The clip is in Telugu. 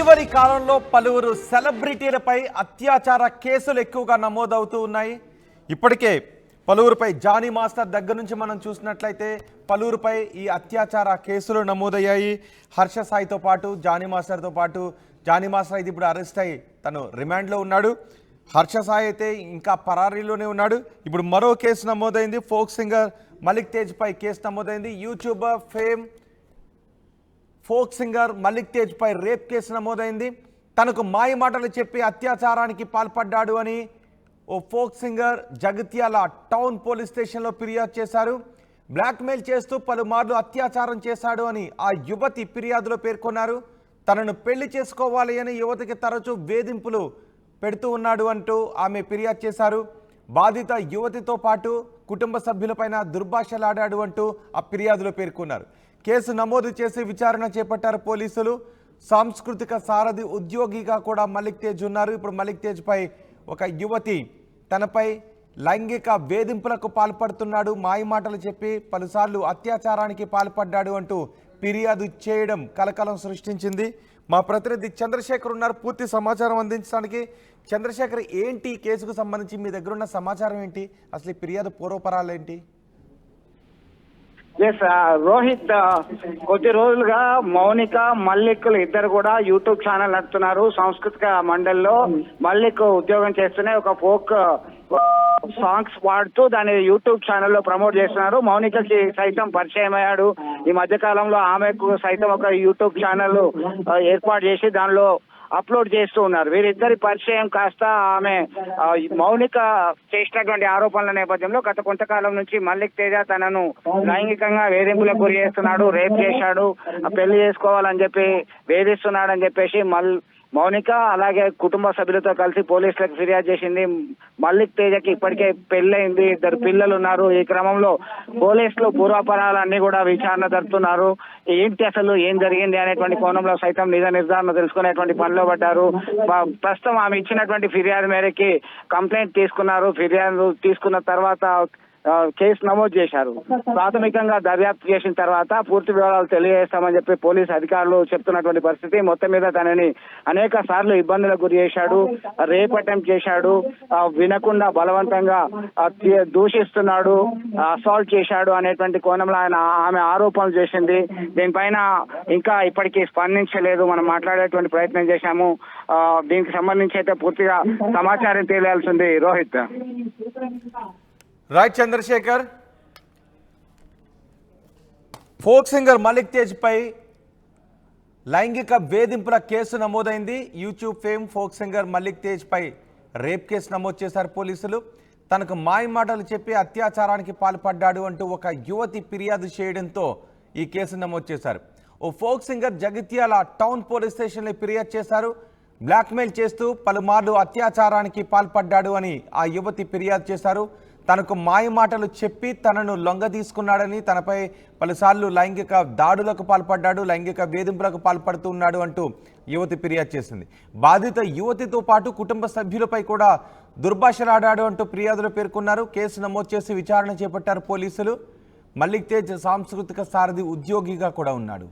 ఇటీవలి కాలంలో పలువురు సెలబ్రిటీలపై అత్యాచార కేసులు ఎక్కువగా నమోదవుతూ ఉన్నాయి. ఇప్పటికే పలువురుపై జానీ మాస్టర్ దగ్గర నుంచి మనం చూసినట్లయితే పలువురుపై ఈ అత్యాచార కేసులు నమోదయ్యాయి. హర్ష సాయితో పాటు జానీ మాస్టర్తో పాటు జానీ మాస్టర్ అయితే ఇప్పుడు అరెస్ట్ అయ్యి తను రిమాండ్లో ఉన్నాడు. హర్ష సాయి అయితే ఇంకా పరారీలోనే ఉన్నాడు. ఇప్పుడు మరో కేసు నమోదైంది. ఫోక్ సింగర్ మలిక్ తేజ్పై కేసు నమోదైంది. YouTuber fame folk singer Malik తేజ్పై రేప్ కేసు నమోదైంది. తనకు మాయ మాటలు చెప్పి అత్యాచారానికి పాల్పడ్డాడు అని ఓ folk singer Jagtial town police స్టేషన్లో ఫిర్యాదు చేశారు. బ్లాక్మెయిల్ చేస్తూ పలుమార్లు అత్యాచారం చేశాడు అని ఆ యువతి ఫిర్యాదులో పేర్కొన్నారు. తనను పెళ్లి చేసుకోవాలి అని యువతికి తరచూ వేధింపులు పెడుతూ ఉన్నాడు అంటూ ఆమె ఫిర్యాదు చేశారు. బాధిత యువతితో పాటు కుటుంబ సభ్యులపైన దుర్భాషలాడాడు అంటూ ఆ ఫిర్యాదులో పేర్కొన్నారు. కేసు నమోదు చేసి విచారణ చేపట్టారు పోలీసులు. సాంస్కృతిక సారథి ఉద్యోగిగా కూడా మలిక్ తేజ్ ఉన్నారు. ఇప్పుడు మలిక్ తేజ్పై ఒక యువతి తనపై లైంగిక వేధింపులకు పాల్పడుతున్నాడు, మాయమాటలు చెప్పి పలుసార్లు అత్యాచారానికి పాల్పడ్డాడు అంటూ ఫిర్యాదు చేయడం కలకలం సృష్టించింది. మా ప్రతినిధి చంద్రశేఖర్ ఉన్నారు పూర్తి సమాచారం అందించడానికి. చంద్రశేఖర్, ఏంటి ఈ కేసుకు సంబంధించి మీ దగ్గర ఉన్న సమాచారం ఏంటి? అసలు ఈ ఫిర్యాదు పూర్వపరాలు ఏంటి? ఎస్ రోహిత్, కొద్ది రోజులుగా మౌనిక మల్లిక్లు ఇద్దరు కూడా యూట్యూబ్ ఛానల్ నడుపుతున్నారు. సాంస్కృతిక మండలిలో మల్లిక్ ఉద్యోగం చేస్తూనే ఒక ఫోక్ సాంగ్స్ పాడుతూ దాన్ని యూట్యూబ్ ఛానల్లో ప్రమోట్ చేస్తున్నారు. మౌనికకి సైతం పరిచయం అయ్యాడు. ఈ మధ్య కాలంలో ఆమెకు సైతం ఒక యూట్యూబ్ ఛానల్ ఏర్పాటు చేసి దానిలో అప్లోడ్ చేస్తూ ఉన్నారు. వీరిద్దరి పరిచయం కాస్త ఆమె మౌనిక చేసినటువంటి ఆరోపణల నేపథ్యంలో గత కొంతకాలం నుంచి మల్లిక్ తేజ తనను లైంగికంగా వేధింపులకు గురి చేస్తున్నాడు, రేప్ చేశాడు, పెళ్లి చేసుకోవాలని చెప్పి వేధిస్తున్నాడని చెప్పేసి మౌనిక అలాగే కుటుంబ సభ్యులతో కలిసి పోలీసులకు ఫిర్యాదు చేసింది. మల్లిక్ తేజకి ఇప్పటికే పెళ్ళైంది, ఇద్దరు పిల్లలు ఉన్నారు. ఈ క్రమంలో పోలీసులు పూర్వాపరాలన్నీ కూడా విచారణ జరుపుతున్నారు. ఏంటి అసలు ఏం జరిగింది అనేటువంటి కోణంలో సైతం నిజ నిర్ధారణ తెలుసుకునేటువంటి పనిలో పడ్డారు. ప్రస్తుతం ఆమె ఇచ్చినటువంటి ఫిర్యాదు మేరకి కంప్లైంట్ తీసుకున్నారు. ఫిర్యాదు తీసుకున్న తర్వాత కేసు నమోదు చేశారు. ప్రాథమికంగా దర్యాప్తు చేసిన తర్వాత పూర్తి వివరాలు తెలియజేస్తామని చెప్పి పోలీసు అధికారులు చెప్తున్నటువంటి పరిస్థితి. మొత్తం మీద తనని అనేక సార్లు ఇబ్బందులకు గురి చేశాడు, రేప్ అటెంప్ట్ చేశాడు, వినకుండా బలవంతంగా దూషిస్తున్నాడు, అసాల్ట్ చేశాడు అనేటువంటి కోణంలో ఆమె ఆరోపణలు చేసింది. దీనిపైన ఇంకా ఇప్పటికీ స్పందించలేదు. మనం మాట్లాడేటువంటి ప్రయత్నం చేశాము. దీనికి సంబంధించి అయితే పూర్తిగా సమాచారం తెలియాల్సింది. Rohit. Right Chandrashekar, folk singer Malik తేజ్పై లైంగిక వేధింపుల కేసు నమోదైంది. YouTube fame folk singer Malik తేజ్పై రేప్ కేసు నమోదు చేశారు పోలీసులు. తనకు మాయ మాటలు చెప్పి అత్యాచారానికి పాల్పడ్డాడు అంటూ ఒక యువతి ఫిర్యాదు చేయడంతో ఈ కేసు నమోదు చేశారు. ఓ folk singer Jagtial town police స్టేషన్లో ఫిర్యాదు చేశారు. బ్లాక్మెయిల్ చేస్తూ పలుమార్లు అత్యాచారానికి పాల్పడ్డాడు అని ఆ యువతి ఫిర్యాదు చేశారు. తనకు మాయ మాటలు చెప్పి తనను లొంగ తీసుకున్నాడని, తనపై పలుసార్లు లైంగిక దాడులకు పాల్పడ్డాడు, లైంగిక వేధింపులకు పాల్పడుతూ ఉన్నాడు అంటూ యువతి ఫిర్యాదు చేసింది. బాధిత యువతితో పాటు కుటుంబ సభ్యులపై కూడా దుర్భాషలాడాడు అంటూ ఫిర్యాదులో పేర్కొన్నారు. కేసు నమోదు చేసి విచారణ చేపట్టారు పోలీసులు. మలిక్ తేజ్ సాంస్కృతిక సారథి ఉద్యోగిగా కూడా ఉన్నాడు.